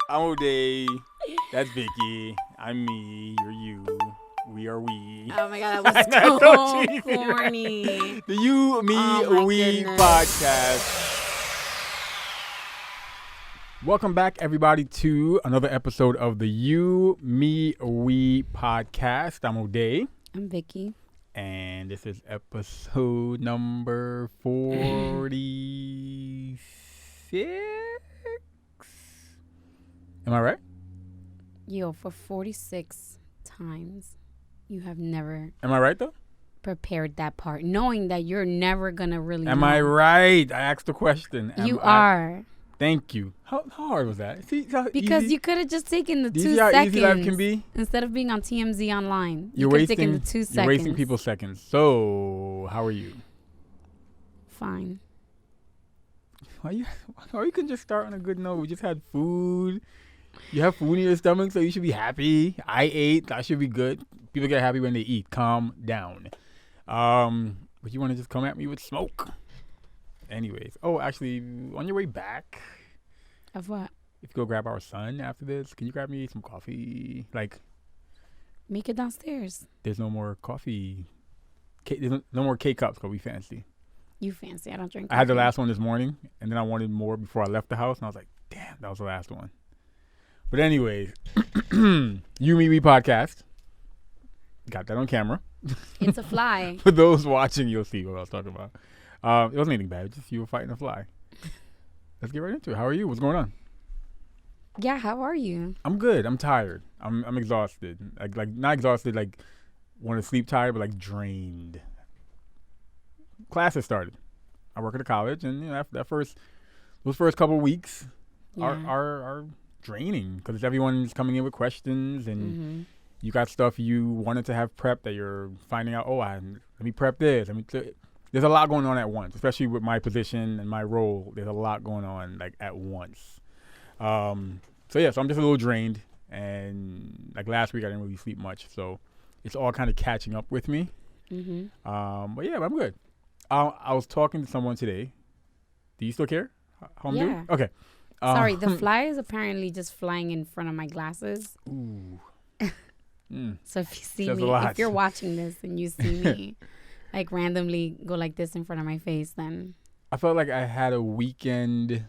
I'm O'Day. That's Vicky. I'm me. You're you. We are we. Oh my god, that was That's so cheesy, corny. right? The You, Me, Oh my We goodness. podcast. Welcome back, everybody, to another episode of the You, Me, We podcast. I'm O'Day. I'm Vicky. And this is episode number 46. Am I right? Yo, for 46 times, you have never Am I right, though? prepared that part, knowing that you're never gonna really Am know. I right? I asked the question. You are. Thank you. How hard was that? See how Because easy, you could have just taken the do you 2 see how seconds. easy life can be? Instead of being on TMZ online. You're you could have taken wasting, the 2 seconds. you're wasting people's seconds. So, how are you? Fine. Why you can just start on a good note? We just had food. You have food in your stomach, so you should be happy. I ate. That should be good. People get happy when they eat. Calm down. But you want to just come at me with smoke? Anyways. Oh, actually, on your way back, Of what? if you go grab our son after this, can you grab me some coffee? Like, Make it downstairs. there's no more coffee. There's no more K-cups because we fancy. You fancy. I don't drink I had the coffee. last one this morning, and then I wanted more before I left the house, and I was like, damn, that was the last one. But anyways, You, Me, We podcast. Got that on camera. It's a fly. For those watching, you'll see what I was talking about. It wasn't anything bad. Just you were fighting a fly. Let's get right into it. How are you? What's going on? Yeah, how are you? I'm good. I'm tired. I'm exhausted. Like not exhausted. Like want to sleep tired, but like drained. Class has started. I work at a college, and you know those first couple of weeks Yeah. are draining because everyone's coming in with questions and. Mm-hmm. You got stuff you wanted to have prepped that you're finding out, let me prep this. There's a lot going on at once, especially with my position and my role. There's a lot going on like at once. So I'm just a little drained. And like last week, I didn't really sleep much. So it's all kind of catching up with me. Mm-hmm. But yeah, I'm good. I was talking to someone today. Do you still care how I'm doing? Yeah. Okay. Sorry, the fly is apparently just flying in front of my glasses. Ooh. So if you see Says a me, lot. if you're watching this and you see me like randomly go like this in front of my face, then I felt like I had a weekend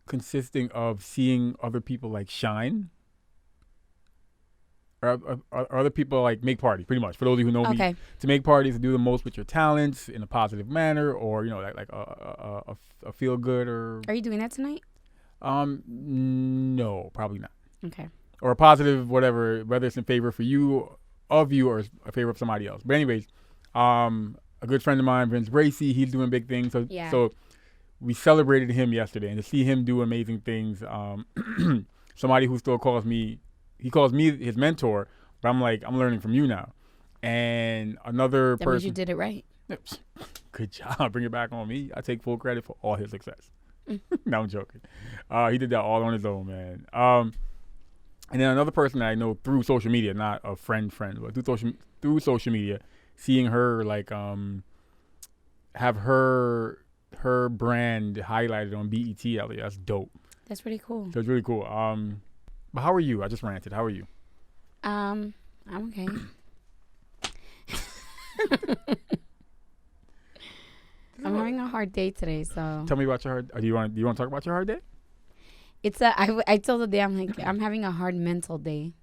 consisting of seeing other people like shine or other people like make parties, pretty much. For those of you who know me, okay. to make parties, to do the most with your talents in a positive manner, or you know, like a feel good or Are you doing that tonight? no, probably not. Okay. Or a positive whatever, whether it's in favor for you, of you, or a favor of somebody else. But anyways, a good friend of mine, Vince Bracey, he's doing big things. Yeah. So we celebrated him yesterday, and to see him do amazing things, somebody who still calls me, he calls me his mentor, but I'm like, I'm learning from you now. And another That means person, you did it right. good job, bring it back on me. I take full credit for all his success. No, I'm joking. He did that all on his own, man. And then another person that I know through social media, not a friend, but through social media, seeing her like have her brand highlighted on BET. That's dope. That's pretty cool. So it's really cool. But how are you? I just ranted. How are you? I'm okay. I'm having a hard day today, so Tell me about your hard. Do you want to talk about your hard day? it's I told the day I'm having a hard mental day,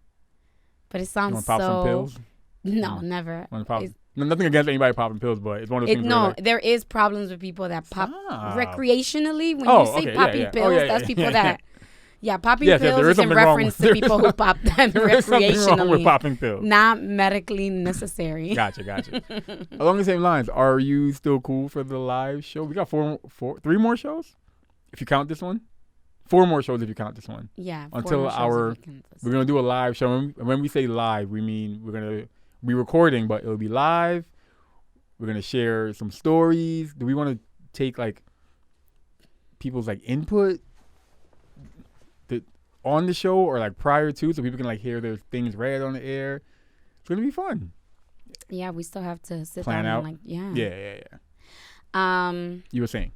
but it You sounds want to pop so some pills? No, never. Want to pop? It's- No, nothing against anybody popping pills, but it's one of those things. No, where like, there is problems with people that pop Stop. recreationally. When Oh, you say okay, yeah, popping yeah. Oh, pills, yeah, that's yeah, people yeah, that, popping Yes, pills there is is in something wrong reference with- to people who pop them there is something wrong with recreationally, popping pills. not medically necessary. Gotcha. Along the same lines, are you still cool for the live show? We got three more shows, if you count this one. 4 more shows if you count this one. Yeah. Until 4 more shows our- if you can listen. We're gonna do a live show. And when we say live, we mean we're gonna be recording, but it'll be live. We're gonna share some stories. Do we want to take like people's like input on the show or like prior to, so people can like hear their things read on the air? It's gonna be fun. Yeah, we still have to sit Plan down out. and like, yeah. Yeah. You were saying.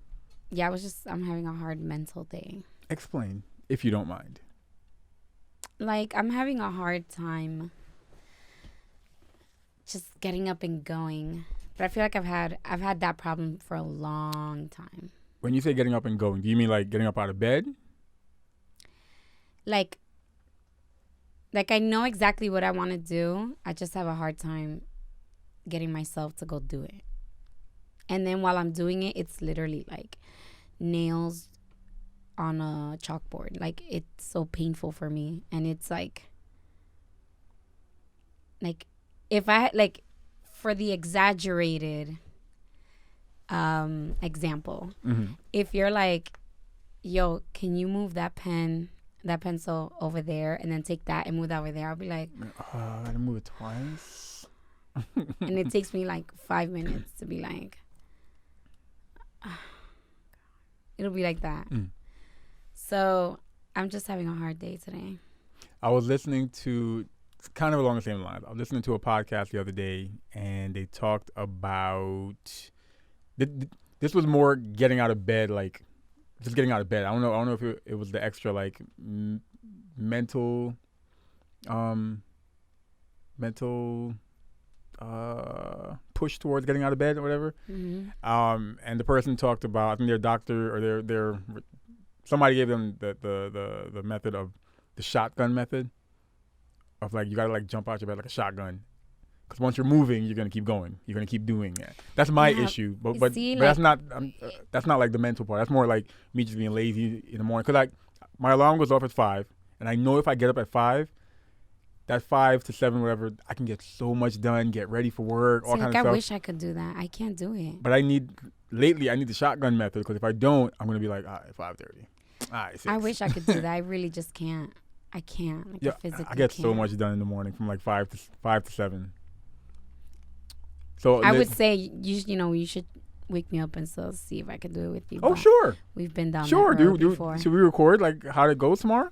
Yeah, I'm having a hard mental day. Explain, if you don't mind. Like, I'm having a hard time just getting up and going. But I feel like I've had that problem for a long time. When you say getting up and going, do you mean like getting up out of bed? Like I know exactly what I want to do. I just have a hard time getting myself to go do it. And then while I'm doing it, it's literally like nails on a chalkboard. Like, it's so painful for me. And it's like if I like, for the exaggerated example, if you're like, yo, can you move that pencil over there and then take that and move that over there, I'll be like, I gotta move it twice. And it takes me like 5 minutes to be like, it'll be like that. So I'm just having a hard day today. I was listening to, kind of along the same lines, I was listening to a podcast the other day, and they talked about, this was more getting out of bed, like just getting out of bed. I don't know if it was the extra like mental push towards getting out of bed or whatever. And the person talked about, I think their doctor or their somebody gave them the method of the shotgun method of like, you gotta like jump out your bed like a shotgun, because once you're moving, you're gonna keep going, you're gonna keep doing it. That's my issue, but that's not like the mental part. That's more like me just being lazy in the morning, because like my alarm goes off at 5, and I know if I get up at 5, that 5 to 7, whatever, I can get so much done, get ready for work, all kinds of stuff. I wish I could do that. I can't do it. But lately I need the shotgun method, because if I don't, I'm going to be like, all right, 5:30. All right, 6. I wish I could do that. I really just can't. I can't. Like, yeah, I physically I get can't. so much done in the morning from like 5 to 7. So I would say, you should wake me up and still see if I can do it with you. Oh, sure. We've been down that road before. Should we record like how it goes tomorrow?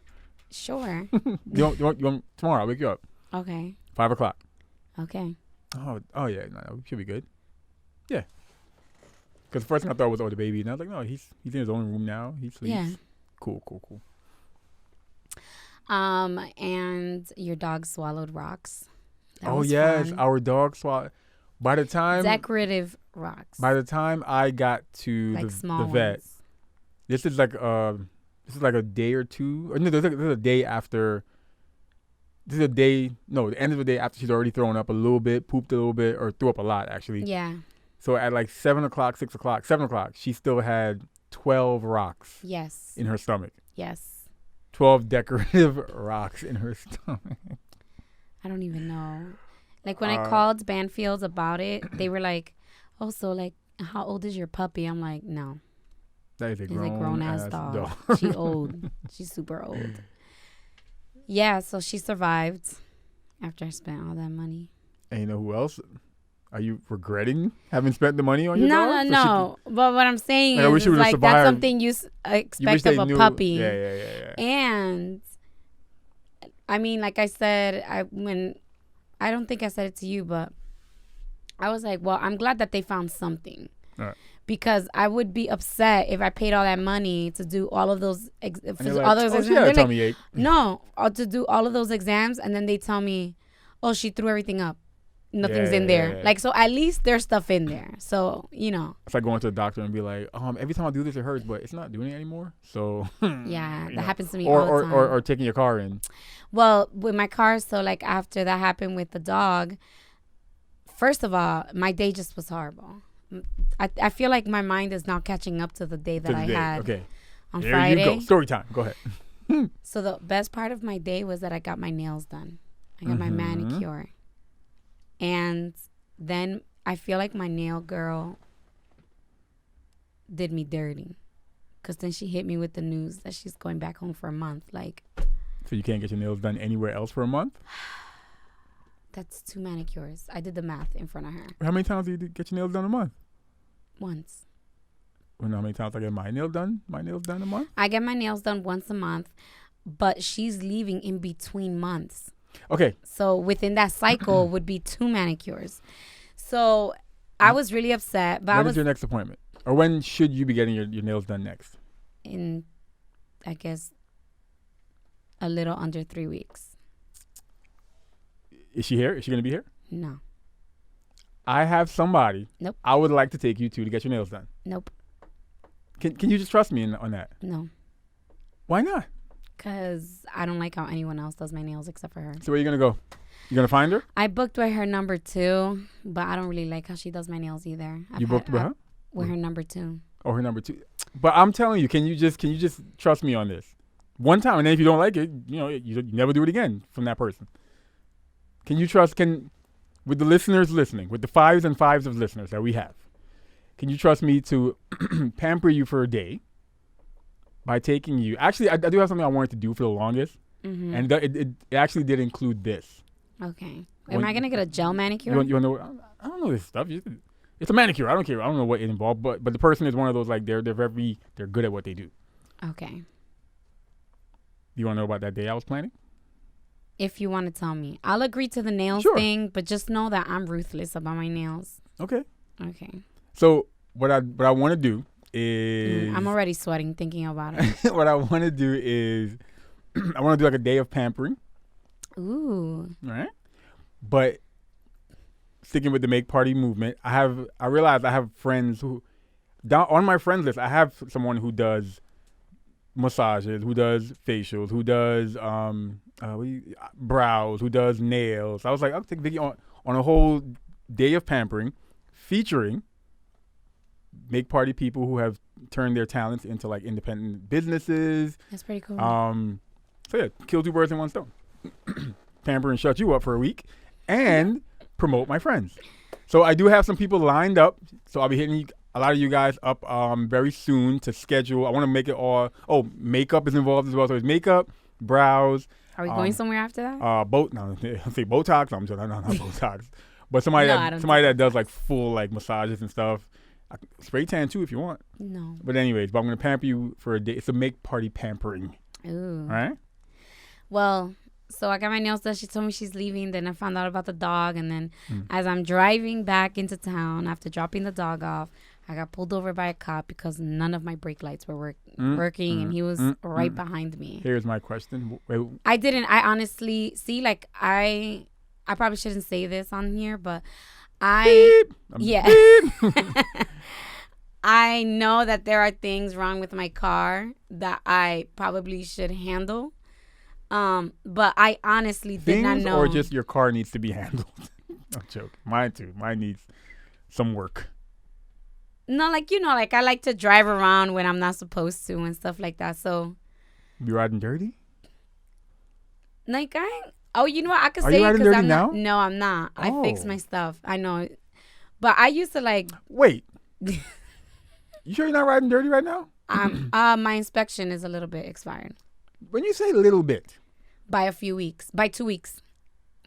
Sure. you want tomorrow? I'll wake you up. Okay. 5 o'clock. Okay. Oh yeah, no, we should be good. Yeah. Because the first thing I thought was, the baby, and I was like, no, he's in his own room now. He sleeps. Yeah. Cool. And your dog swallowed rocks. That was yes, fun. our dog swallowed. By the time decorative rocks. By the time I got to like the vet, this is like a day or two. Or no, this is a day after. This is a day. No, the end of the day after she's already thrown up a little bit, pooped a little bit, or threw up a lot actually. Yeah. So at like 7 o'clock, 6 o'clock, 7 o'clock, she still had 12 rocks. Yes. In her stomach. Yes. 12 decorative rocks in her stomach. I don't even know. Like, when I called Banfield about it, they were like, oh, so like, how old is your puppy? I'm like, no. That is a grown ass dog. She old. She's super old. Yeah, so she survived after I spent all that money. And you know who else? Are you regretting having spent the money on your dog? No. But what I'm saying is like, that's something you expect of a puppy. Yeah. And I mean, like I said, I don't think I said it to you, but I was like, well, I'm glad that they found something. All right. Because I would be upset if I paid all that money to do all of those exams. No, or to do all of those exams, and then they tell me, oh, she threw everything up. Nothing's in there. Yeah. Like, so at least there's stuff in there. So, It's like going to the doctor and be like, every time I do this, it hurts, but it's not doing it anymore. So. Yeah, that happens to me all the time. Or taking your car in. Well, with my car, so like after that happened with the dog, first of all, my day just was horrible. I feel like my mind is now catching up to the day that I had on Friday. There you go. Story time. Go ahead. So the best part of my day was that I got my nails done. I got my manicure. And then I feel like my nail girl did me dirty. Because then she hit me with the news that she's going back home for a month. Like, so you can't get your nails done anywhere else for a month? That's 2 manicures. I did the math in front of her. How many times do you get your nails done a month? Once. Well, how many times I get my nails done? My nails done a month? I get my nails done once a month, but she's leaving in between months. Okay. So within that cycle would be 2 manicures. So I was really upset. But when is your next appointment? Or when should you be getting your nails done next? In, I guess, a little under 3 weeks. Is she here? Is she going to be here? No. I have somebody. Nope. I would like to take you to get your nails done. Nope. Can you just trust me on that? No. Why not? Because I don't like how anyone else does my nails except for her. So where are you going to go? You going to find her? I booked with her number 2, but I don't really like how she does my nails either. You booked with her? With her number 2. Oh, her number 2. But I'm telling you, can you just trust me on this? One time, and then if you don't like it, you never do it again from that person. Can you trust, with the listeners listening, with the 5s and 5s of listeners that we have, can you trust me to pamper you for a day by taking you? Actually, I do have something I wanted to do for the longest, and it actually did include this. Okay. Am I going to get a gel manicure? You want to know? I don't know this stuff. It's a manicure. I don't care. I don't know what it involved, but the person is one of those, like, they're good at what they do. Okay. You want to know about that day I was planning? If you want to tell me. I'll agree to the nails thing, but just know that I'm ruthless about my nails. Okay. Okay. So what I want to do is... I'm already sweating thinking about it. What I want to do is... I want to do like a day of pampering. Ooh. All right? But sticking with the Make Party movement, I realized I have friends who... on my friends list, I have someone who does massages, who does facials, who does brows, who does nails. I was like, I'll take Vicky on a whole day of pampering featuring Make Party people who have turned their talents into like independent businesses. That's pretty cool. So yeah, kill 2 birds in 1 stone. Pamper and shut you up for a week and promote my friends. So I do have some people lined up. So I'll be hitting a lot of you guys up very soon to schedule. I want to make it all. Oh, makeup is involved as well. So it's makeup, brows. Are we going somewhere after that? No, I'll say Botox. I'm sorry, not Botox. But somebody that does like full like massages and stuff. Spray tan too if you want. No. But anyways, I'm gonna pamper you for a day. It's a Make Party pampering. Ooh. All right. Well, so I got my nails done. She told me she's leaving. Then I found out about the dog. And then as I'm driving back into town after dropping the dog off, I got pulled over by a cop because none of my brake lights were working. And he was right behind me. Here's my question. I honestly, see, like, I probably shouldn't say this on here, but I know that there are things wrong with my car that I probably should handle. But I honestly did not know. Or just your car needs to be handled. I'm joking. Mine too. Mine needs some work. No, like, like I like to drive around when I'm not supposed to and stuff like that. So. You riding dirty? Like you know what? I could say it. Are you riding dirty now? No, I'm not. I fix my stuff. I know. But I used to like. Wait. You sure you're not riding dirty right now? My inspection is a little bit expired. When you say little bit. By a few weeks. By 2 weeks.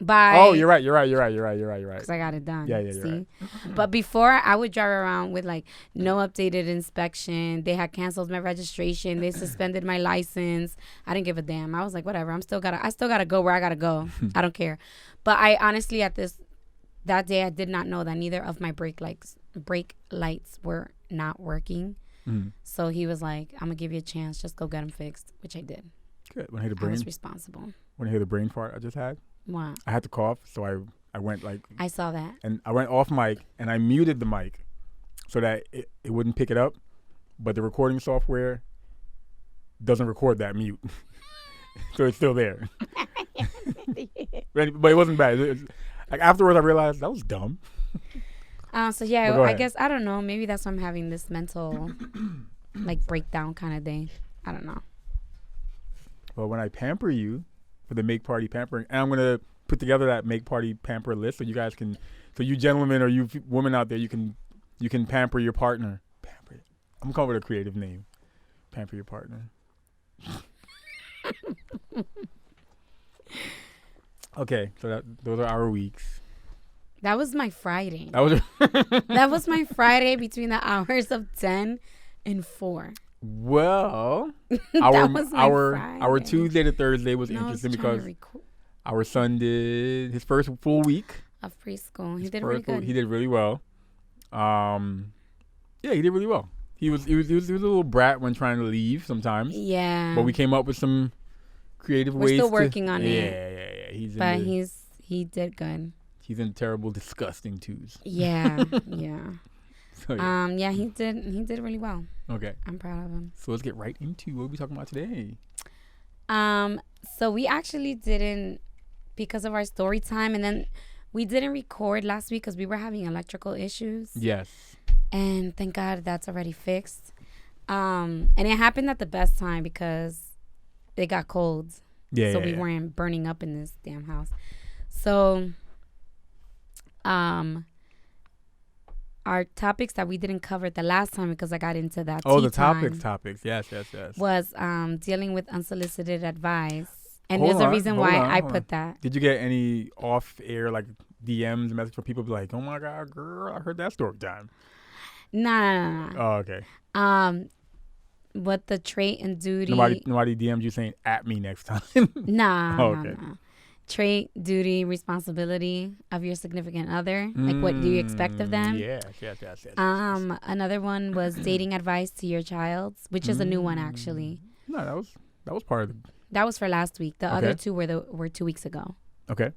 Oh, you're right. Because I got it done. Yeah, you're right. But before, I would drive around with like no updated inspection. They had canceled my registration. They suspended my license. I didn't give a damn. I was like, whatever. I still gotta go where I gotta go. I don't care. But I honestly, that day, I did not know that neither of my brake lights were not working. So he was like, I'm gonna give you a chance. Just go get them fixed, which I did. Good. Want to hear the brain? I was responsible. Want to hear the brain fart I just had? What? I had to cough, so I went like... I saw that. And I went off mic, and I muted the mic so that it wouldn't pick it up. But the recording software doesn't record that mute. So it's still there. But it wasn't bad. Like afterwards, I realized that was dumb. So yeah, I guess, I don't know. Maybe that's why I'm having this mental like breakdown kind of day. I don't know. Well, when I pamper you for the Make Party pampering, and I'm going to put together that Make Party pamper list so you guys can, so you gentlemen or you women out there, you can pamper your partner. Pamper. I'm going to come up with a creative name. Pamper your partner. Okay, so those are our weeks. That was my Friday. That was my Friday between the hours of 10 and 4. Well, Friday. our Tuesday to Thursday was interesting because our son did his first full week of preschool. He did really good. He did really well. Yeah, he did really well. He was a little brat when trying to leave sometimes. Yeah. But we came up with some creative We're ways. still working on it. Yeah. He did good. He's in terrible, disgusting twos. Yeah. Yeah. So, yeah. Yeah, he did really well. Okay. I'm proud of him. So let's get right into what we talking about today. So we actually didn't, because of our story time, and then we didn't record last week because we were having electrical issues. Yes. And thank God that's already fixed. And it happened at the best time because it got cold. Yeah. So yeah, we yeah. weren't burning up in this damn house. So, our topics that we didn't cover the last time because I got into that. Oh, the time topics. Yes. was dealing with unsolicited advice. And Hold there's a on, reason hold why on, I hold put on. that. Did you get any off-air like DMs, message from people be like, "Oh my God, girl, I heard that story time." Nah. Oh, okay. What the trait and duty. Nobody DM'd you saying "at me" next time. Nah. Oh, okay. Nah. Trait, duty, responsibility of your significant other. Like, what do you expect of them? Yes. Another one was dating advice to your child, which is a new one actually. No, that was part of the. That was for last week. The Okay. other two were 2 weeks ago. Okay.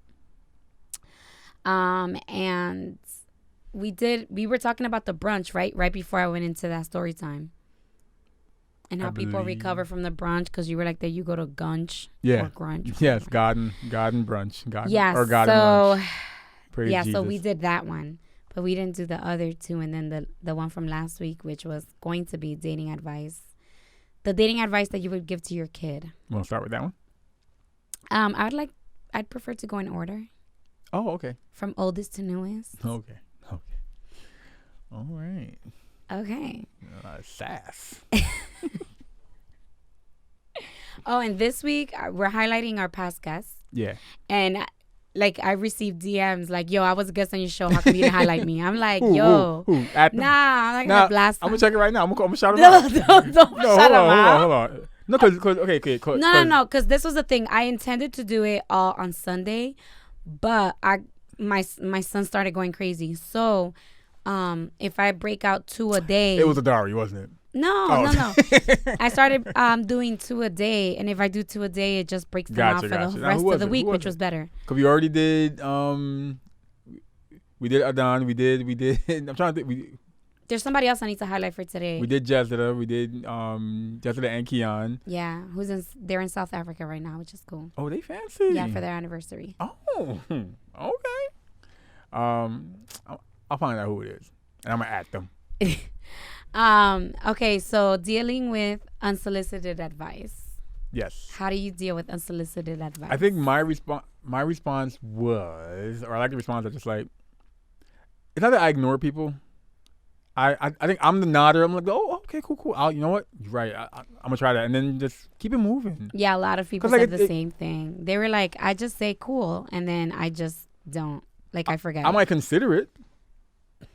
And we were talking about the brunch right before I went into that story time. And how people recover from the brunch because you were like that you go to gunch or grunch. Yes, garden brunch. Yes. Or garden So lunch. Praise yeah, Jesus. so we did that one. But we didn't do the other two, and then the one from last week, which was going to be dating advice. The dating advice that you would give to your kid. Want to start with that one? I'd prefer to go in order. Oh, okay. From oldest to newest. Okay. All right. Okay. Sass. Oh, and this week we're highlighting our past guests. Yeah. And like I received DMs like, "Yo, I was a guest on your show. How come you didn't highlight me?" I'm like, "Yo, who? nah, I'm not gonna blast them." I'm gonna check it right now. I'm gonna shout it No, out. don't shout them out. Hold on. No, because okay. No, because this was the thing. I intended to do it all on Sunday, but my son started going crazy. So, if I break out 2 a day, it was a Dari, wasn't it? No. I started doing 2 a day, and if I do 2 a day, it just breaks them out for the rest of the week, which was better. Because we already did. We did Adon. We did. I'm trying to think. There's somebody else I need to highlight for today. We did Jezida. We did Jezida and Keon. Yeah, they're in South Africa right now, which is cool. Oh, they fancy. Yeah, for their anniversary. Oh, okay. I'll find out who it is, and I'm gonna add them. Okay, so dealing with unsolicited advice. Yes. How do you deal with unsolicited advice? I think my response was, or I like the response. I just like, it's not that I ignore people. I think I'm the nodder. I'm like, oh, okay, cool. You know what? You're right. I'm gonna try that, and then just keep it moving. Yeah, a lot of people said the same thing. They were like, I just say cool, and then I just don't. Like, I forget. I might consider it.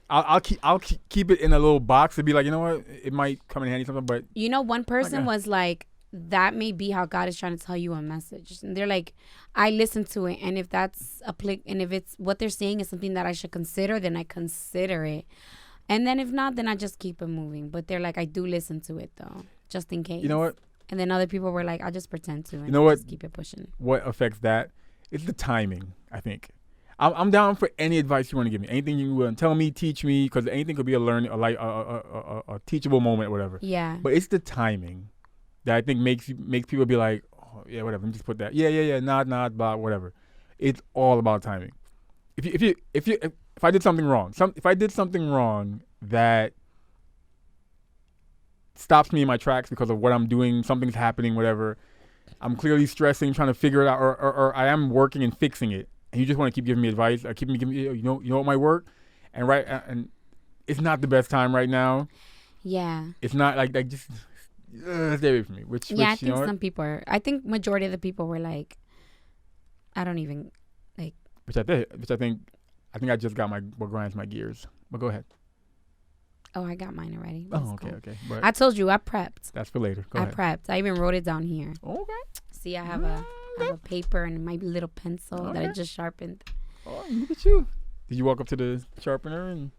I'll keep it in a little box to be like, you know what? It might come in handy something, but one person was like, that may be how God is trying to tell you a message, and they're like, I listen to it, and if that's and if it's what they're saying is something that I should consider, then I consider it. And then if not, then I just keep it moving. But they're like, I do listen to it, though, just in case. You know what? And then other people were like, I'll just pretend to. And you know what? Just keep it pushing. What affects that? It's the timing, I think. I'm down for any advice you want to give me. Anything you want to tell me, teach me, because anything could be a teachable moment or whatever. Yeah. But it's the timing that I think makes people be like, oh, yeah, whatever. Let me just put that. Yeah. Nod, blah, whatever. It's all about timing. If I did something wrong, that stops me in my tracks because of what I'm doing, something's happening, whatever, I'm clearly stressing, trying to figure it out, or I am working and fixing it, and you just want to keep giving me advice, or giving me, you know what might work, and it's not the best time right now. Yeah. It's not like just stay away from me. Which I think some people are. I think majority of the people were like, I don't even like. Which I think I just got what grinds my gears. But go ahead. Oh, I got mine already. Oh, okay. But I told you I prepped. That's for later. Go ahead. Prepped. I even wrote it down here. Okay. See, I have a paper and my little pencil that I just sharpened. Oh, look at you. Did you walk up to the sharpener and?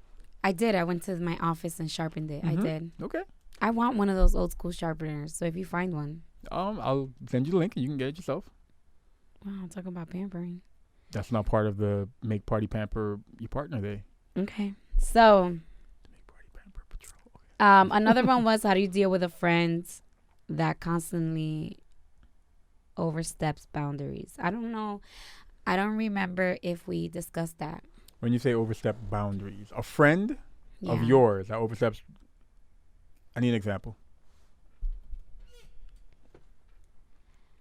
I did. I went to my office and sharpened it. I did. Okay. I want one of those old school sharpeners. So if you find one, I'll send you the link and you can get it yourself. wow, talk about pampering. That's not part of the Make Party Pamper Your Partner Day. Okay. So Make Party Pamper Patrol. Okay. another one was, how do you deal with a friend that constantly oversteps boundaries? I don't know. I don't remember if we discussed that. When you say overstep boundaries, a friend of Yeah. yours that oversteps. I need an example.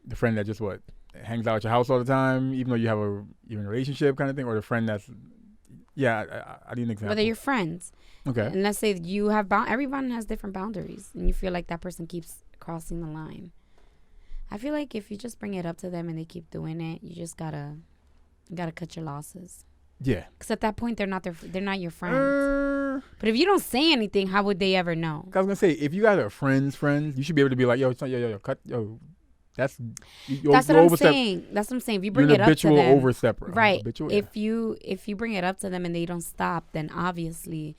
The friend that just hangs out at your house all the time, even though you're in a relationship kind of thing, or the friend that's I need an example. Whether you're friends. Okay. And let's say you have everyone has different boundaries, and you feel like that person keeps crossing the line. I feel like if you just bring it up to them and they keep doing it, you just gotta cut your losses. Yeah. Because at that point, they're not your friends. But if you don't say anything, how would they ever know? I was gonna say, if you guys are friends, you should be able to be like, yo, cut, yo. That's what I'm saying. That's what I'm saying. If you bring it up to them, overstepper, right? Habitual, if you bring it up to them and they don't stop, then obviously,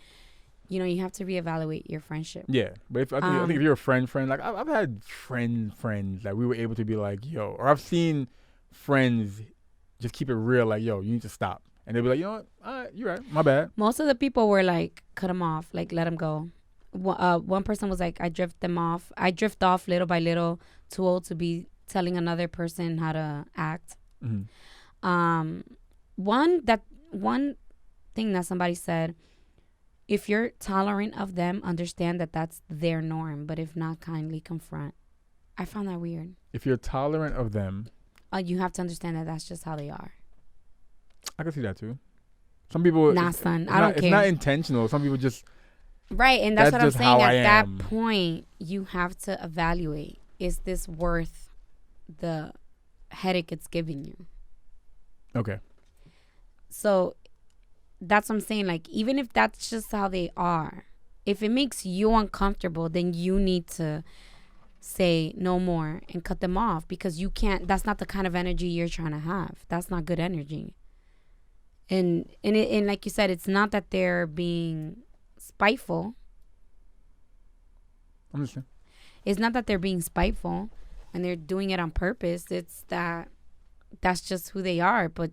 you have to reevaluate your friendship. Yeah, but I think if you're a friend, like I've had friends that we were able to be like, yo, or I've seen friends just keep it real, like, yo, you need to stop, and they'll be like, you know what, all right, you're right, my bad. Most of the people were like, cut them off, like let them go. One person was like, I drift off little by little, too old to be telling another person how to act. Mm-hmm. One thing that somebody said, if you're tolerant of them, understand that that's their norm, but if not, kindly confront. I found that weird. If you're tolerant of them, you have to understand that that's just how they are. I can see that too. Some people, Nah, son, I don't care. It's not intentional. Some people just right, and that's what I'm saying. At that am. point, you have to evaluate: is this worth the headache it's giving you? Okay. So that's what I'm saying. Like, even if that's just how they are, if it makes you uncomfortable, then you need to say no more and cut them off, because you can't. That's not the kind of energy you're trying to have. That's not good energy. And like you said, it's not that they're being spiteful. I'm listening. It's not that they're being spiteful and they're doing it on purpose. It's that's just who they are. But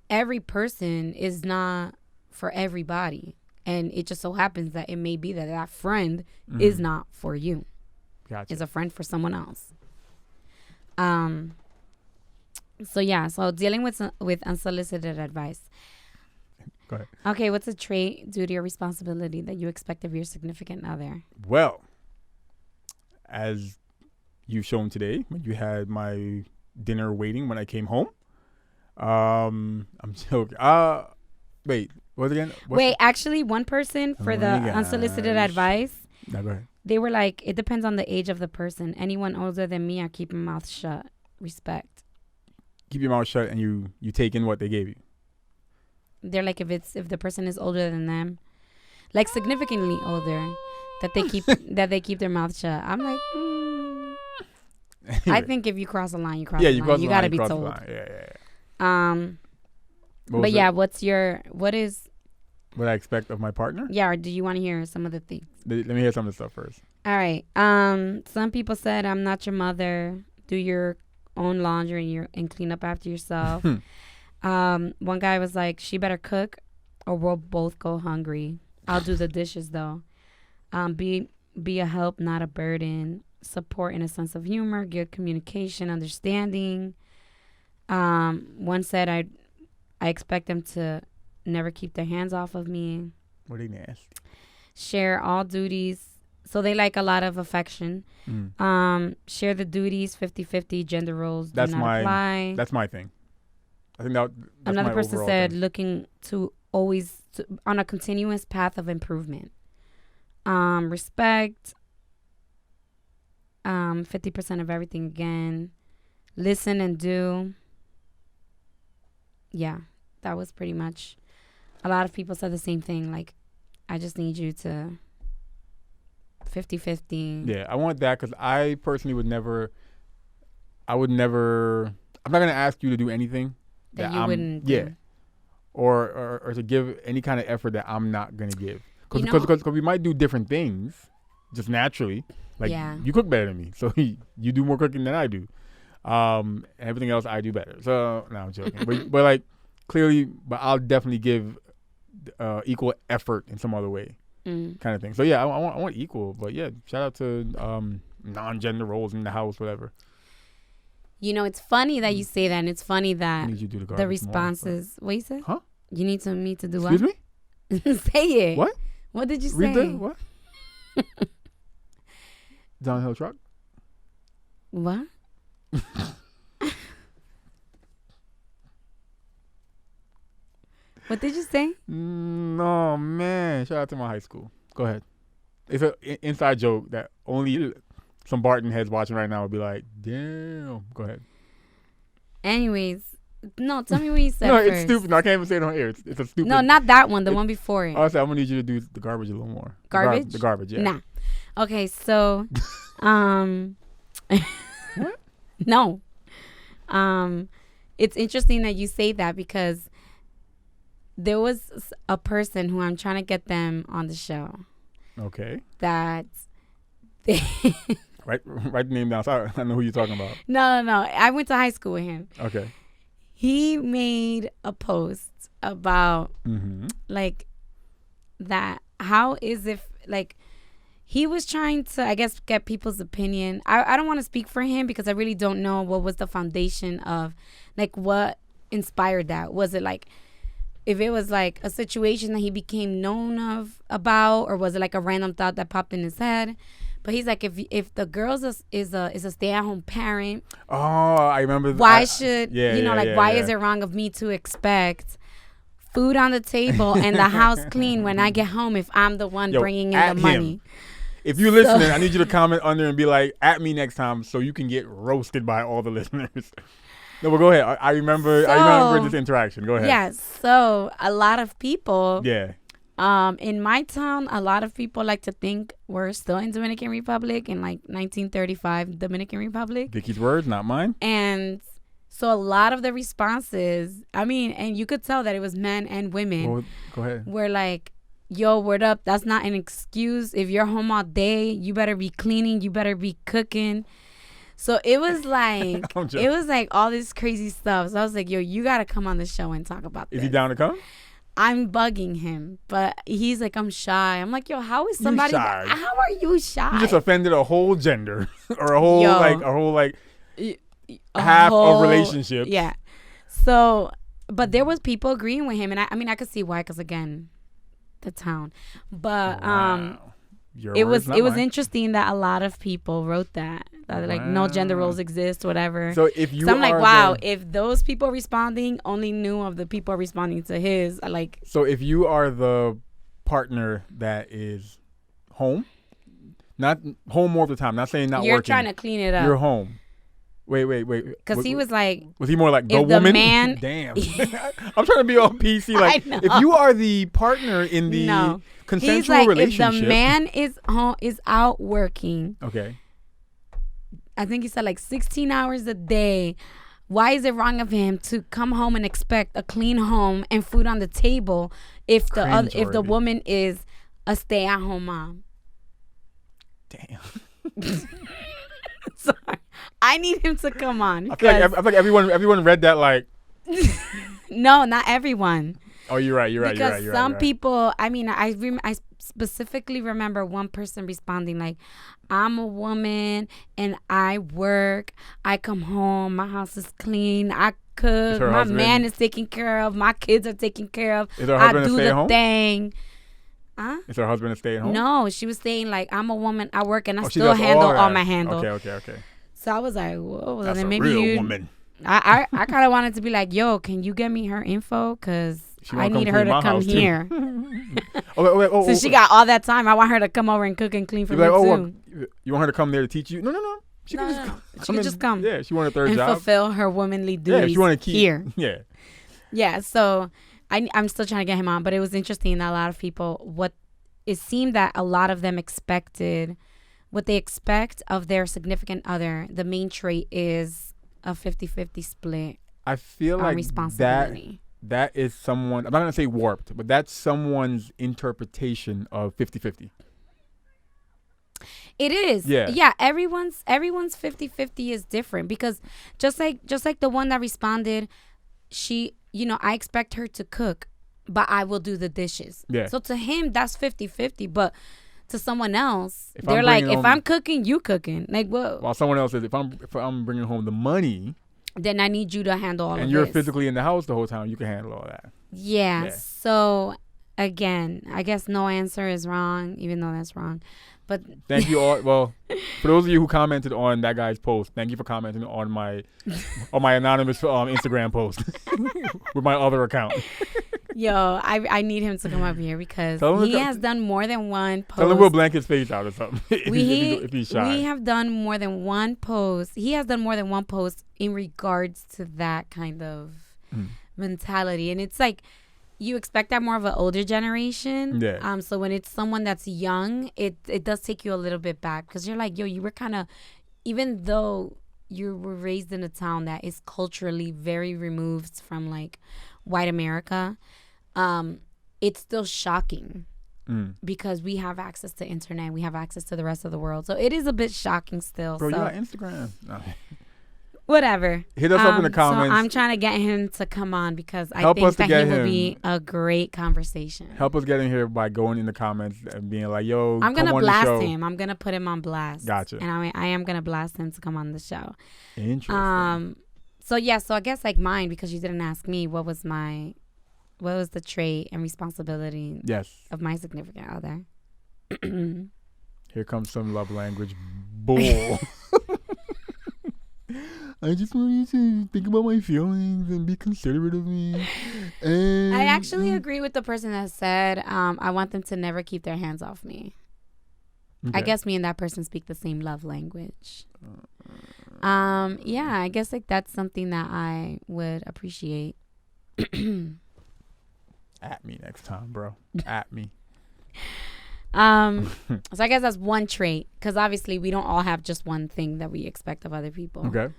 every person is not for everybody. And it just so happens that it may be that friend is not for you. Gotcha. Is a friend for someone else. So dealing with unsolicited advice. Go ahead. Okay, what's a trait, duty, or responsibility that you expect of your significant other? Well, as you've shown today, when you had my dinner waiting when I came home, I'm joking. Wait, what again? Actually, one person for the unsolicited advice. No, go ahead. They were like, it depends on the age of the person. Anyone older than me, I keep my mouth shut. Respect. Keep your mouth shut and you take in what they gave you. They're like, if the person is older than them, like significantly older, that they keep their mouth shut. I'm like, Anyway. I think if you cross a line, you cross the line. You gotta be told. Yeah. But yeah, what I expect of my partner? Yeah, or do you want to hear some of the things? Let me hear some of the stuff first. All right. Some people said, I'm not your mother. Do your own laundry and clean up after yourself. One guy was like, she better cook or we'll both go hungry. I'll do the dishes though. Be a help, not a burden. Support and a sense of humor, good communication, understanding. One said, I expect them to never keep their hands off of me. What they nasty. Share all duties. So they like a lot of affection. Share the duties 50-50. Gender roles do not apply. That's my thing. I think that's another my person said thing. looking to always on a continuous path of improvement. Respect. 50% of everything again. Listen and do. Yeah, that was pretty much. A lot of people said the same thing. Like, I just need you to 50-50. Yeah, I want that because I personally would never. I'm not gonna ask you to do anything that you wouldn't. Yeah. Do. or to give any kind of effort that I'm not gonna give. You know- Because we might do different things just naturally. Like Yeah. you cook better than me, so you do more cooking than I do. Everything else I do better. So no, I'm joking. but like clearly, but I'll definitely give equal effort in some other way, kind of thing. So yeah, I want equal. But yeah, shout out to non-gender roles in the house, whatever. You know, it's funny that you say that, and it's funny I that need you to do the the garbage responses. What you said? Huh? You need me to do More. what? Excuse me. Say it. What? What did you Read say? the what? Downhill truck. What? What did you say? No man, shout out to my high school. Go ahead. It's an inside joke that only some Barton heads watching right now would be like, damn. Go ahead. Anyways, no, tell me what you said No, first. it's stupid. No, I can't even say it on air. It's a stupid. No, not that one. The one before it. Honestly, I'm gonna need you to do the garbage a little more. Garbage? The garbage, yeah. Nah. Okay, so, What? No. It's interesting that you say that because there was a person who I'm trying to get them on the show Okay. that they Write the name down. Sorry, I know who you're talking about. No. I went to high school with him. Okay. He made a post about Mm-hmm. like that. How is if like he was trying to, I guess, get people's opinion. I don't want to speak for him because I really don't know what was the foundation of like what inspired that. Was it like if it was like a situation that he became known of about, or was it like a random thought that popped in his head? But he's like, if the girl is a stay-at-home parent, Oh, I remember. why I- should yeah, you know yeah, like yeah, why yeah. is it wrong of me to expect food on the table and the house clean when I get home if I'm the one Yo, bringing in at the him. money? If you're listening, I need you to comment under and be like, at me next time so you can get roasted by all the listeners. No, but go ahead. I remember So- this interaction. Go ahead. Yeah, so a lot of people Yeah. in my town, a lot of people like to think we're still in Dominican Republic in like 1935 Dominican Republic. Vicky's words, not mine. And so a lot of the responses, I mean, and you could tell that it was men and women, Well, go ahead. were like, yo, word up, that's not an excuse. If you're home all day, you better be cleaning, you better be cooking. So it was like, I'm joking. it was like all this crazy stuff. So I was like, yo, you got to come on the show and talk about this. Is he down to come? I'm bugging him, but he's like, I'm shy. I'm like, yo, how is somebody, shy. how are you shy? You just offended a whole gender or a whole Yo. A half whole- of relationship. Yeah. So, but there was people agreeing with him, and I mean, I could see why, because again, the town. But Wow. Your it words, was not mine. interesting that a lot of people wrote that like no gender Wow. roles exist, whatever. So if you So I'm like, are wow, the- if those people responding only knew of the people responding to his, like, So if you are the partner that is home, not home more of the time, not saying not you're working. trying to clean it You're up. home. Wait. Because he was like, Was he more like the if the woman? man- Damn. I'm trying to be all PC. Like, I know. if you are the partner in the No. consensual he's like, if relationship. the man is home, is out working, Okay. I think he said like 16 hours a day. Why is it wrong of him to come home and expect a clean home and food on the table if the Cringe if the already. woman is a stay-at-home mom? Damn. Sorry, I need him to come on. I feel like 'cause- everyone read that like, no, not everyone. oh, you're right. Because You're some right. people, I mean, I specifically remember one person responding like, I'm a woman and I work. I come home, my house is clean. I cook. her My husband- man is taken care of. My kids are taken care of. Is her I husband a do the stay-at-home? thing. Huh? Is her husband a stay at home? No, she was saying like, I'm a woman. I work and I Oh, she still does handle all that. my handle. Okay. So I was like, whoa. Well, That's then a maybe real you. woman. I kind of wanted to be like, yo, can you get me her info? Because She wanna I come need her clean my to come house, too. here. Oh, Since she got all that time, I want her to come over and cook and clean for You're me like, too. well, you want her to come there to teach you? No. She No, can just no, come. no. She can just come. Yeah, she wanted a third And job. fulfill her womanly Yeah, duties if you want to keep here. Yeah. Yeah, so I'm still trying to get him on, but it was interesting that a lot of people, it seemed that a lot of them expected, what they expect of their significant other, the main trait is a 50-50 split I feel on like responsibility. that is someone, I'm not going to say warped, but that's someone's interpretation of 50-50. It is. Yeah. Yeah, everyone's 50-50 is different because just like the one that responded, she, I expect her to cook, but I will do the dishes. Yeah. So to him, that's 50-50, but to someone else, If they're I'm like, bringing if home- I'm cooking, you cooking. Like, whoa. While someone else says, if I'm bringing home the money Then I need you to handle all of and this. you're physically in the house the whole time, you can handle all that. Yeah. Yeah. So again, I guess no answer is wrong, even though that's wrong. But Thank you all. Well, for those of you who commented on that guy's post, thank you for commenting on my anonymous Instagram post with my other account. yo, I need him to come up here because Tell him to he come- has done more than one post. Tell him we'll blank his face out or something if he's shy. We have done more than one post. He has done more than one post in regards to that kind of mentality. And it's like you expect that more of an older generation. Yeah. So when it's someone that's young, it does take you a little bit back because you're like, yo, you were kind of, even though you were raised in a town that is culturally very removed from like white America, it's still shocking. Because we have access to internet, we have access to the rest of the world, so it is a bit shocking still. Bro, so you got Instagram. No. whatever. Hit us up in the comments. So I'm trying to get him to come on because I Help think us to that get he will him. be a great conversation. Help us get in here by going in the comments and being like, yo, I'm come gonna on the blast show. him. I'm gonna put him on blast. Gotcha. And I am gonna blast him to come on the show. Interesting. So yeah. So I guess like mine, because you didn't ask me what was the trait and responsibility Yes. of my significant other. Here comes some love language bull. I just want you to think about my feelings and be considerate of me. And I actually agree with the person that said, I want them to never keep their hands off me. I Okay. guess me and that person speak the same love language. Yeah, I guess like that's something that I would appreciate. At me next time, bro. At me. So I guess that's one trait, because obviously we don't all have just one thing that we expect of other people. Okay.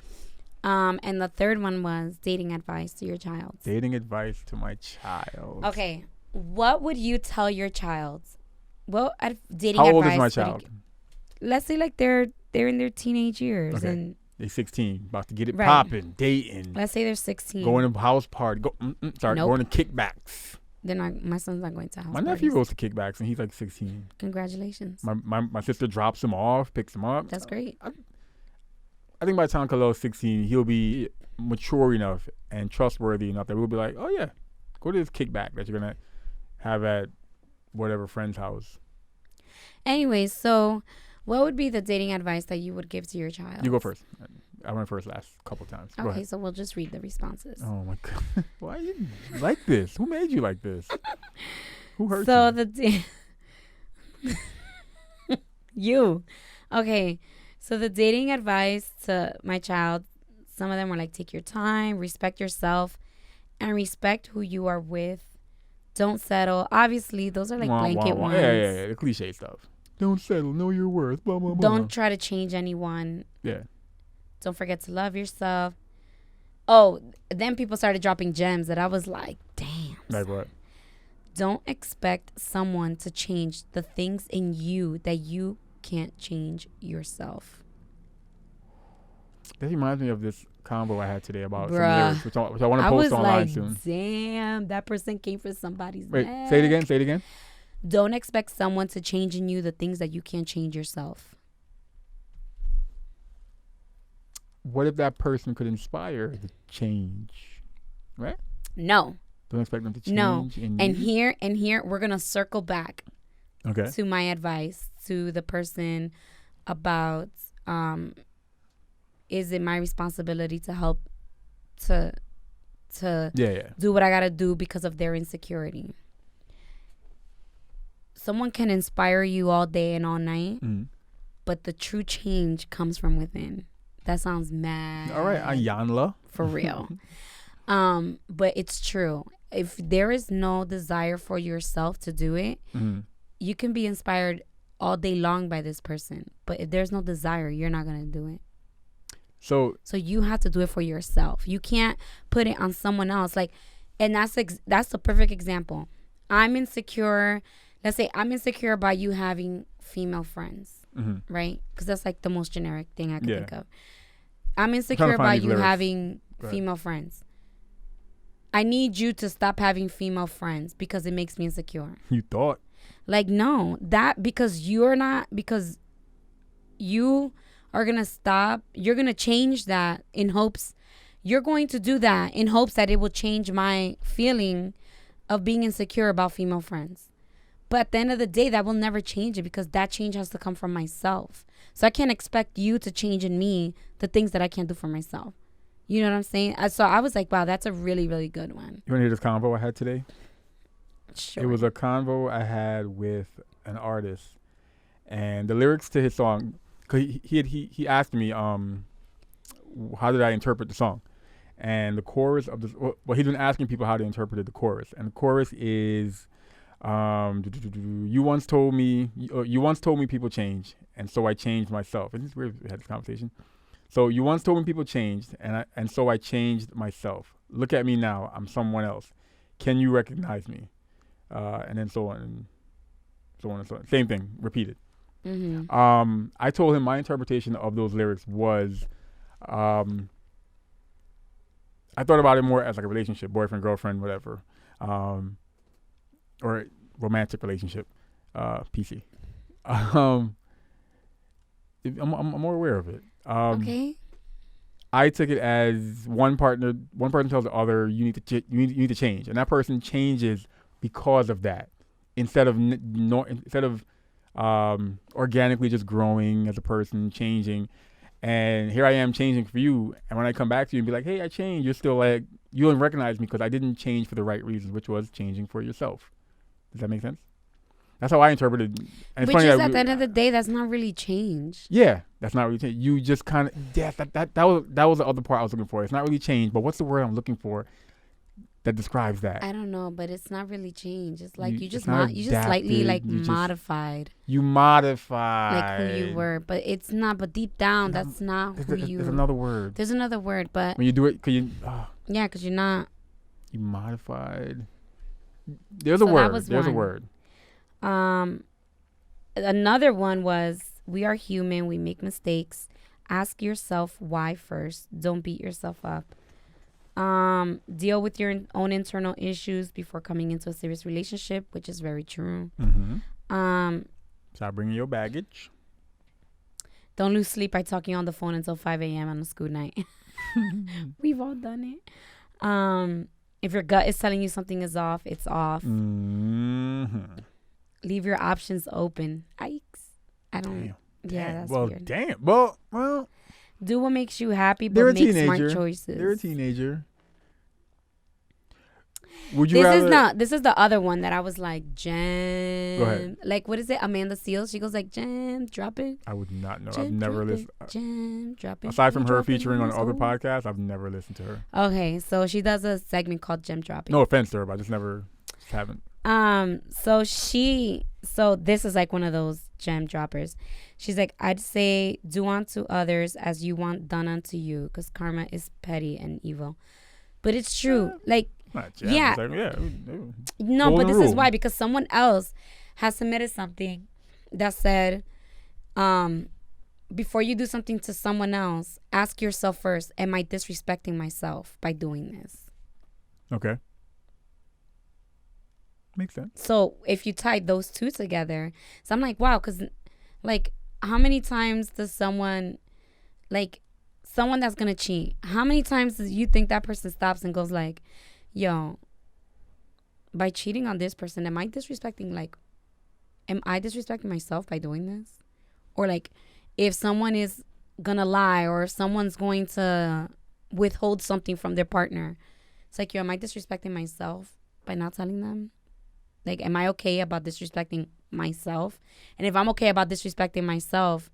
And the third one was dating advice to your child. Dating advice to my child. Okay, what would you tell your child? Well, dating How advice. old is my would you child? let's say like they're in their teenage years, Okay. and They're 16, about to get it Right. popping, dating, let's say they're 16. going to house party, Nope. going to kickbacks. They're not. My son's not going to house My nephew parties. goes to kickbacks and he's like 16. Congratulations. My sister drops him off, picks him up. That's great. I think by the time Khalil's 16, he'll be mature enough and trustworthy enough that we'll be like, oh yeah, go to this kickback that you're gonna have at whatever friend's house. Anyways, so what would be the dating advice that you would give to your child? You go first. I went first last couple times. Go Okay, ahead. so we'll just read the responses. Oh my god, why are you like this? Who made you like this? Who hurt So you? you. Okay. So the dating advice to my child, some of them were like, take your time, respect yourself, and respect who you are with. Don't settle. Obviously, those are like Wah, blanket wah, wah. ones. Yeah, the cliche stuff. Don't settle, know your worth. Blah, blah, blah. Don't try to change anyone. Yeah. Don't forget to love yourself. Oh, then people started dropping gems that I was like, damn. Like what? Don't expect someone to change the things in you that you can't change yourself. That reminds me of this combo I had today about some Bruh. lyrics, which I want to I post was online like, soon. damn, that person came for somebody's Wait, neck. say it again. Say it again. Don't expect someone to change in you the things that you can't change yourself. What if that person could inspire the change? Right? No. Don't expect them to change. No. In And you. here, we're going to circle back Okay. to my advice to the person about, is it my responsibility to help to Yeah. do what I got to do because of their insecurity? Someone can inspire you all day and all night, but the true change comes from within. That sounds mad. All right, Ayanla. For real. But it's true. If there is no desire for yourself to do it, you can be inspired all day long by this person. But if there's no desire, you're not going to do it. So So you have to do it for yourself. You can't put it on someone else. Like, And that's the perfect example. I'm insecure. Let's say I'm insecure about you having female friends, right? Because that's like the most generic thing I can think of. I'm insecure about you having female friends. I need you to stop having female friends because it makes me insecure. You thought? Like, no, because you are going to stop. You're going to change that in hopes. You're going to do that in hopes that it will change my feeling of being insecure about female friends. But at the end of the day, that will never change it because that change has to come from myself. So I can't expect you to change in me the things that I can't do for myself. You know what I'm saying? So I was like, wow, that's a really, really good one. You want to hear this convo I had today? Sure. It was a convo I had with an artist. And the lyrics to his song, cause he asked me, how did I interpret the song? And the chorus of the, well, he's been asking people how they interpreted the chorus. And the chorus is, you once told me people change, and so I changed myself. Isn't this weird? We had this conversation. So you once told me people changed, and so I changed myself. Look at me now. I'm someone else. Can you recognize me? And then so on and so on and so on. Same thing, repeated. I told him my interpretation of those lyrics was, I thought about it more as like a relationship, boyfriend, girlfriend, whatever, or romantic relationship, PC. I'm more aware of it. Okay. I took it as one person tells the other, you need to change, and that person changes because of that, instead of organically just growing as a person, changing. And here I am changing for you, and when I come back to you and be like, hey, I changed, you're still like, you don't recognize me because I didn't change for the right reasons, which was changing for yourself. Does that make sense? That's how I interpreted it. And Which is at the end of the day, that's not really change. Yeah, that's not really change. You just kind of, yeah, that was the other part I was looking for. It's not really change, but what's the word I'm looking for that describes that? I don't know, but it's not really change. It's like you just slightly like modified. You modified like who you were, but it's not. But deep down, that's not who you. There's another word. There's another word, but when you do it, yeah, because you're not. You modified. There's a word. There's a word. Another one was, we are human. We make mistakes. Ask yourself why first. Don't beat yourself up. Deal with your own internal issues before coming into a serious relationship, which is very true. Stop bringing your baggage. Don't lose sleep by talking on the phone until 5 a.m. on a school night. We've all done it. If your gut is telling you something is off, it's off. Leave your options open. Yikes. I don't. Damn. Yeah, that's weird. Damn. Well. Do what makes you happy, but make smart choices. They're a teenager. This is the other one that I was like, Jam. Go ahead. Like, what is it? Amanda Seales. She goes like, Jam, drop it. I would not know. I've never listened. Jam, drop it. Aside from her featuring on other podcasts, I've never listened to her. Okay, so she does a segment called Gem Dropping. No offense to her, but I just haven't. So this is like one of those gem droppers. She's like, I'd say do unto others as you want done unto you, because karma is petty and evil. But it's true. Like, yeah. No, but this is why, because someone else has submitted something that said, before you do something to someone else, ask yourself first, am I disrespecting myself by doing this? Okay. Makes sense. So if you tie those two together, so I'm like, wow, because like, how many times does someone that's gonna cheat, how many times do you think that person stops and goes like, yo, by cheating on this person, am I disrespecting myself by doing this? Or like, if someone is gonna lie, or if someone's going to withhold something from their partner, it's like, yo, am I disrespecting myself by not telling them? Like, am I okay about disrespecting myself? And if I'm okay about disrespecting myself,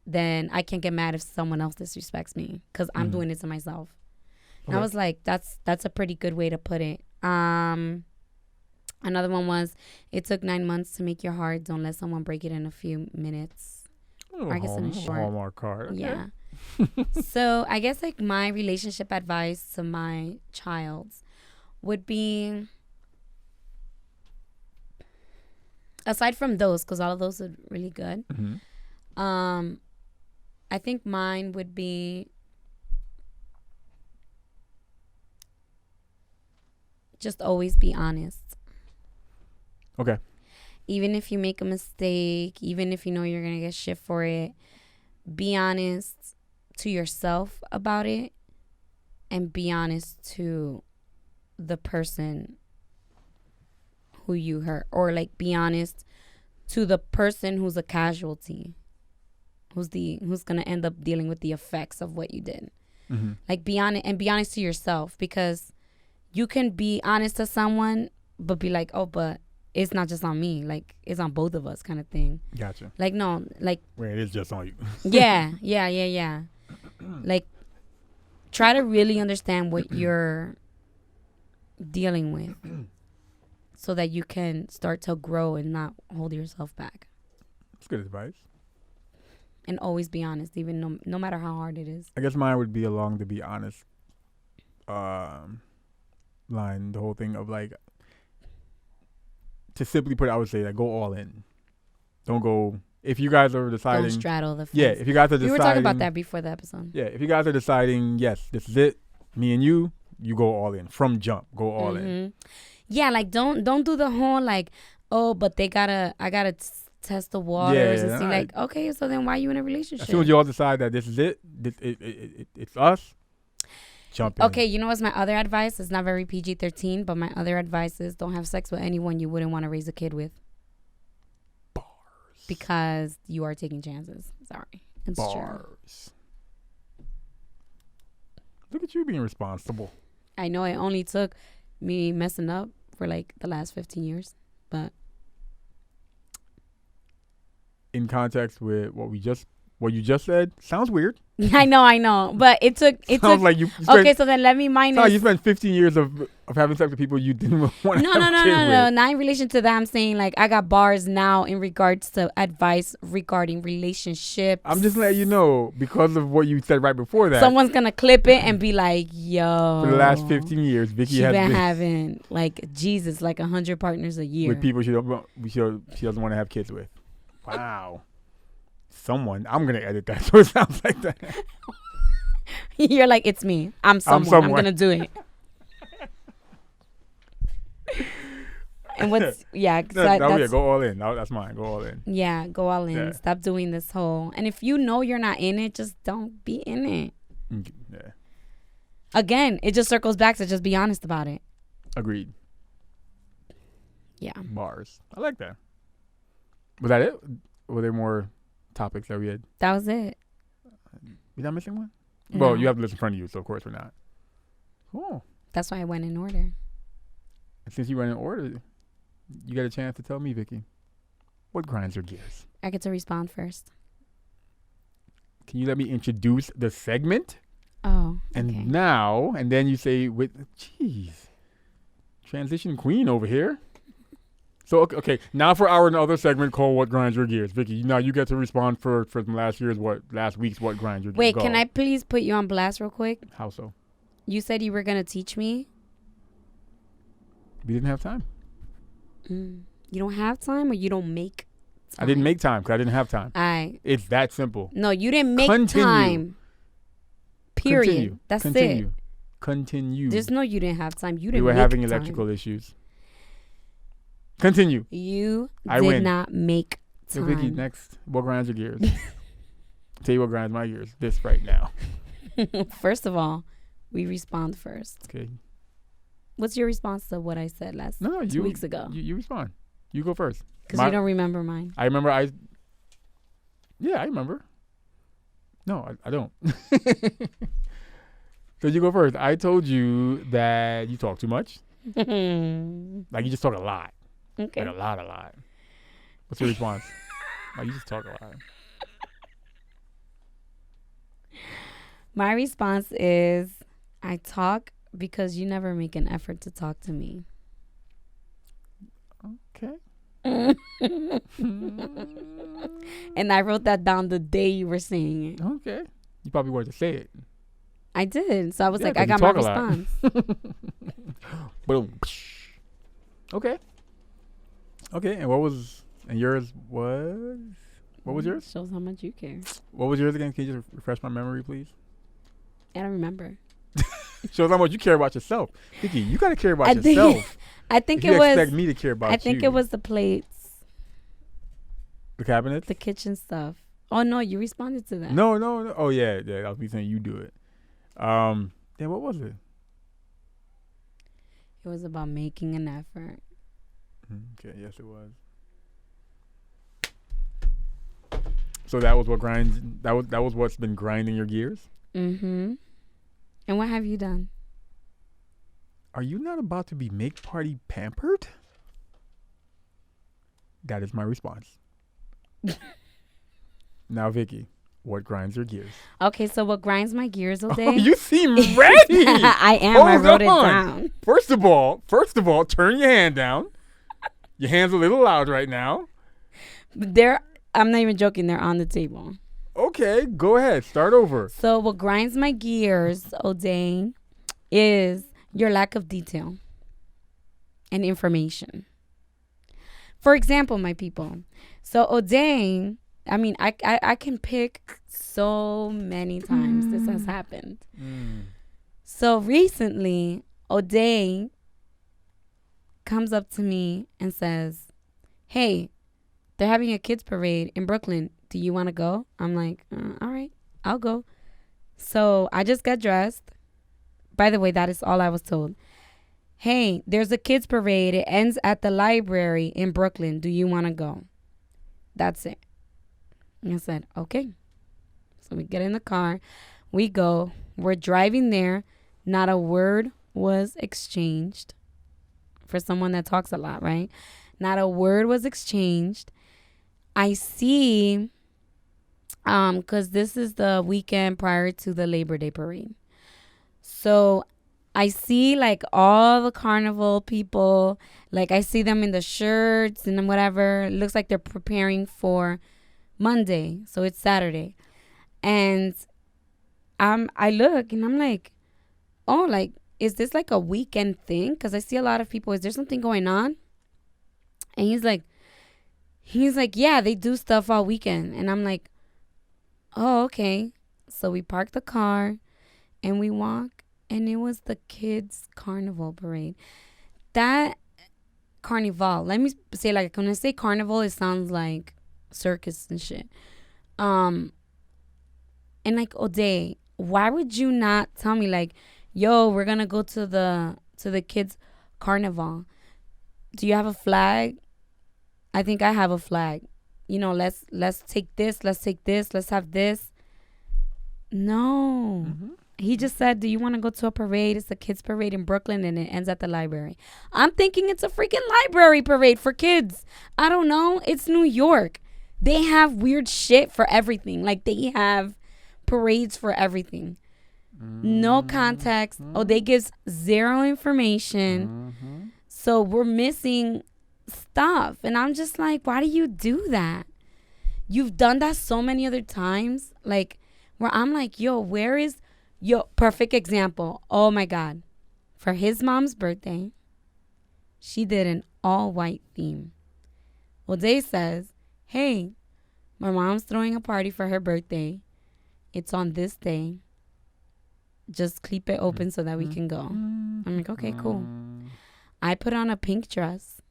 then I can't get mad if someone else disrespects me, because I'm doing it to myself. Okay. And I was like, that's a pretty good way to put it. Another one was, it took 9 months to make your heart. Don't let someone break it in a few minutes. I guess in a short Hallmark card. Okay. Yeah. So I guess like my relationship advice to my child would be, aside from those, because all of those are really good. I think mine would be just always be honest. Okay. Even if you make a mistake, even if you know you're going to get shit for it, be honest to yourself about it and be honest to the person who you hurt, or like be honest to the person who's a casualty, who's going to end up dealing with the effects of what you did. Like be honest, and be honest to yourself, because you can be honest to someone but be like, oh, but it's not just on me, like it's on both of us, kind of thing. Gotcha. Like, no, like, wait, it is just on you. yeah. Like, try to really understand what you're dealing with so that you can start to grow and not hold yourself back. That's good advice. And always be honest, even no matter how hard it is. I guess mine would be along the be honest line, the whole thing of like, to simply put it, I would say that go all in. Don't go, if you guys are deciding. Don't straddle the fence. Yeah, if you guys are deciding. We were talking about that before the episode. Yeah, if you guys are deciding, yes, this is it, me and you go all in. From jump, go all in. Yeah, like don't do the whole like, oh, but I gotta test the waters and see like, okay, so then why are you in a relationship? As soon as you all decide that this is it, it's us, jump in. Okay, you know what's my other advice? It's not very PG-13, but my other advice is don't have sex with anyone you wouldn't want to raise a kid with. Bars. Because you are taking chances. Sorry. It's Bars. True. Look at you being responsible. I know it only took me messing up for like the last 15 years, but in context with what you just said, sounds weird. I know, but it took sounds like you okay, so then let me minus. You spent 15 years of having sex with people you didn't want to No. Not in relation to that. I'm saying like I got bars now in regards to advice regarding relationships. I'm just letting you know, because of what you said right before that. Someone's gonna clip it and be like, "Yo." For the last 15 years, Vicky has been having like Jesus, like 100 partners a year with people she doesn't want to have kids with. Wow. Someone. I'm gonna edit that so it sounds like that. You're like, it's me. I'm someone. I'm gonna do it. And what's go all in. No, that's mine. Go all in. Yeah, go all in. Yeah. Stop doing this whole. And if you know you're not in it, just don't be in it. Yeah. Again, it just circles back to just be honest about it. Agreed. Yeah. Bars. I like that. Was that it? Were there more topics that we had? That was it. We not missing one? No. Well, you have the list in front of you, so of course we're not. Cool. That's why I went in order. And since you went in order, you got a chance to tell me, Vicky, what grinds your gears? I get to respond first. Can you let me introduce the segment? Oh, and okay. Now, and then you say, transition queen over here. So, okay, now for our other segment called What Grinds Your Gears. Vicky, now you get to respond for last week's What Grinds Your Gears. Wait, can I please put you on blast real quick? How so? You said you were going to teach me. We didn't have time. You don't have time, or you don't make time? I didn't make time because I didn't have time. It's that simple. No, you didn't make time. Period. Continue. That's Continue. it. Continue. There's no you didn't have time. You didn't We were make having time. electrical issues. Continue. You I did win. not make time. So Vicky, next, what grinds your gears? Tell you what grinds my gears. This right now. First of all, we respond first. Okay. What's your response to what I said two weeks ago? You respond. You go first. Because you don't remember mine. I remember. Yeah, I remember. No, I don't. So you go first. I told you that you talk too much. Like you just talk a lot. Okay. Like a lot. What's your response? Like you just talk a lot. My response is, I talk because you never make an effort to talk to me. Okay. And I wrote that down the day you were saying it. Okay. You probably wanted to say it. I did. So I was like, I got my response. Boom. Okay. Okay. And yours was? What was yours? Shows how much you care. What was yours again? Can you just refresh my memory, please? I don't remember. Shows how much you care about yourself. Vicky, you got to care about yourself. I think if it you was. expect me to care about you. I think it was the plates. The cabinets? The kitchen stuff. Oh, no, you responded to that. No. Oh, yeah. I was me saying you do it. Yeah, what was it? It was about making an effort. Okay, yes, it was. So that was what grinds. That was what's been grinding your gears. Mm-hmm. And what have you done? Are you not about to be make party pampered? That is my response. Now, Vicky, what grinds your gears? Okay, so what grinds my gears all day? Oh, you seem ready. I am. I wrote it down. First of all, turn your hand down. Your hand's a little loud right now. I'm not even joking. They're on the table. Okay, go ahead. Start over. So what grinds my gears, O'Dane, is your lack of detail and information. For example, my people. So O'Dane, I mean, I can pick so many times this has happened. So recently, O'Dane comes up to me and says, hey, they're having a kids parade in Brooklyn. Do you want to go? I'm like, all right, I'll go. So I just got dressed. By the way, that is all I was told. Hey, there's a kids parade. It ends at the library in Brooklyn. Do you want to go? That's it. And I said, okay. So we get in the car. We go. We're driving there. Not a word was exchanged. For someone that talks a lot, right? Not a word was exchanged. I see, because this is the weekend prior to the Labor Day parade. So I see like all the carnival people, like I see them in the shirts and whatever. It looks like they're preparing for Monday. So it's Saturday. And I look and I'm like, oh, like, is this like a weekend thing? Because I see a lot of people. Is there something going on? And he's like, yeah, they do stuff all weekend. And I'm like, oh, okay. So we park the car and we walk, and it was the kids' carnival parade. That carnival, let me say, like, when I say carnival, it sounds like circus and shit. And like, O'Day, why would you not tell me, like, yo, we're gonna go to the kids' carnival. Do you have a flag? I think I have a flag. You know, let's take this, let's have this. No. Mm-hmm. He just said, do you want to go to a parade? It's a kids parade in Brooklyn and it ends at the library. I'm thinking it's a freaking library parade for kids. I don't know. It's New York. They have weird shit for everything. Like, they have parades for everything. No context. They gives zero information. So we're missing stuff. And I'm just like, why do you do that? You've done that so many other times. Like, where I'm like, yo, where is your perfect example? Oh my God. For his mom's birthday, she did an all white theme. Well, Day says, hey, my mom's throwing a party for her birthday. It's on this day. Just keep it open so that we can go. I'm like, okay, cool. I put on a pink dress,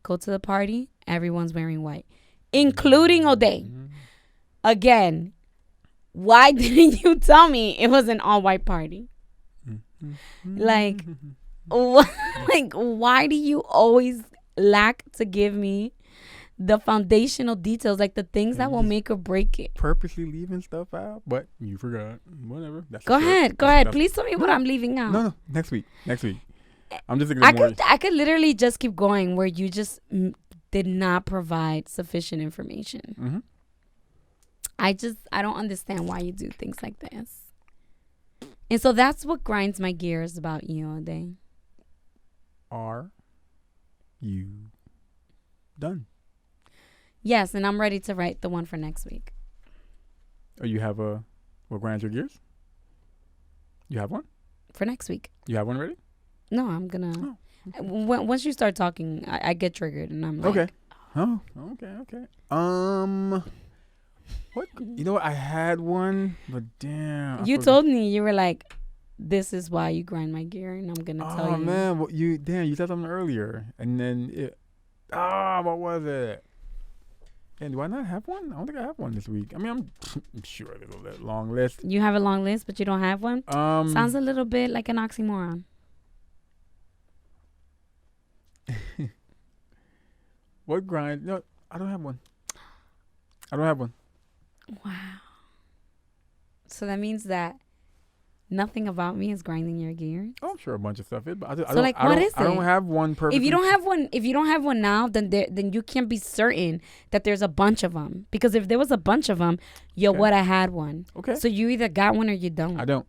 go to the party. Everyone's wearing white, including O'Day. Again, why didn't you tell me it was an all-white party? Like, why do you always lack to give me the foundational details, like the things that will make or break it? Purposely leaving stuff out, but you forgot. Whatever. Go ahead. Please tell me what I'm leaving out. No. Next week. I'm just thinking I could literally just keep going where you just did not provide sufficient information. I don't understand why you do things like this. And so that's what grinds my gears about you all day. Are you done? Yes, and I'm ready to write the one for next week. Oh, you have what grinds your gears? You have one? For next week. You have one ready? No, I'm gonna. Oh, Once you start talking, I get triggered, and I'm like, Okay. Oh, okay. What? You know what? I had one, but damn. I You forgot. told me, you were like, "This is why you grind my gear," and I'm gonna tell Oh you. man, you said something earlier, and then what was it? And do I not have one? I don't think I have one this week. I mean, I'm sure there's a long list. You have a long list, but you don't have one. Sounds a little bit like an oxymoron. What grind? No, I don't have one. Wow. So that means that nothing about me is grinding your gears. Oh, I'm sure a bunch of stuff is, but I So, like, what is I don't it? have one perfect. If you don't have one now, then you can't be certain that there's a bunch of them. Because if there was a bunch of them, you Okay. would have had one. Okay. So you either got one or you don't. I don't.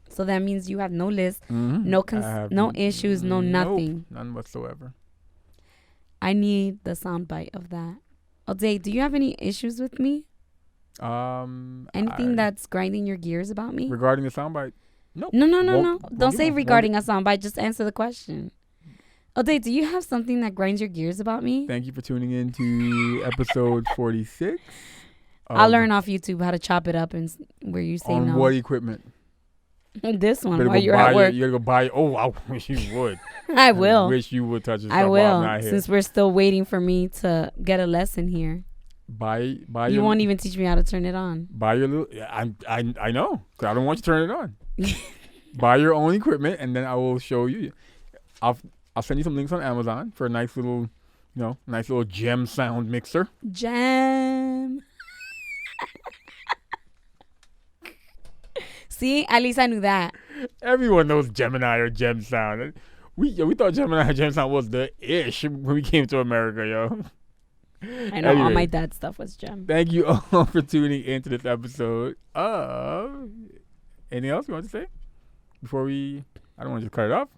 So that means you have no list, Mm-hmm. no issues, no nothing. None whatsoever. I need the soundbite of that. O'Day, do you have any issues with me? Anything that's grinding your gears about me? regarding the soundbite? Nope. No. Won't Don't give say one. regarding a soundbite. Just answer the question. O'Day, do you have something that grinds your gears about me? Thank you for tuning in to episode 46. I'll learn off YouTube how to chop it up and where you say on no. what equipment? This one Better while go you're buy at work. You gotta go buy it. Oh, I wish you would. I will. wish you would touch this I stuff while I'm will. not here. Since we're still waiting for me to get a lesson here. Buy You your, won't even teach me how to turn it on. buy your little. I know, 'cause I don't want you to turn it on. Buy your own equipment, and then I will show you. I'll send you some links on Amazon for a nice little, nice little gem sound mixer. Jam. See, at least I knew that. Everyone knows Gemini or Gem Sound. We thought Gemini or Gem Sound was the ish when we came to America, yo. I know all Anyway. my dad's stuff was Gem. Thank you all for tuning into this episode of. Anything else you want to say before we? I don't want to just cut it off.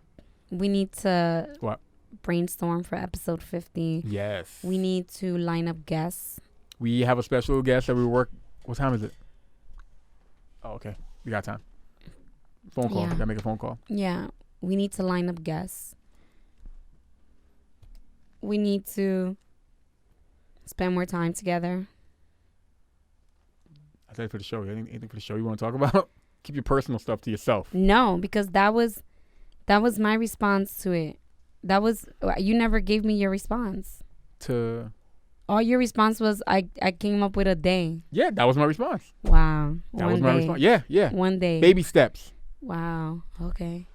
We need to What? brainstorm for episode 50. Yes. We need to line up guests. We have a special guest that we work. What time is it? Oh, okay. We got time. Phone call. Yeah. We gotta make a phone call. Yeah, we need to line up guests. We need to spend more time together. I said for the show. Anything for the show you want to talk about? Keep your personal stuff to yourself. No, because that was my response to it. You never gave me your response. To All your response was I came up with a day. yeah, that was my response. Wow. That was my response. Yeah. One day. Baby steps. Wow. Okay.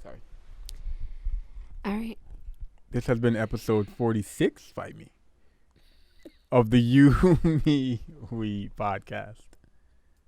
Sorry. All right. This has been episode 46. Fight me. Of the You, Me, We podcast.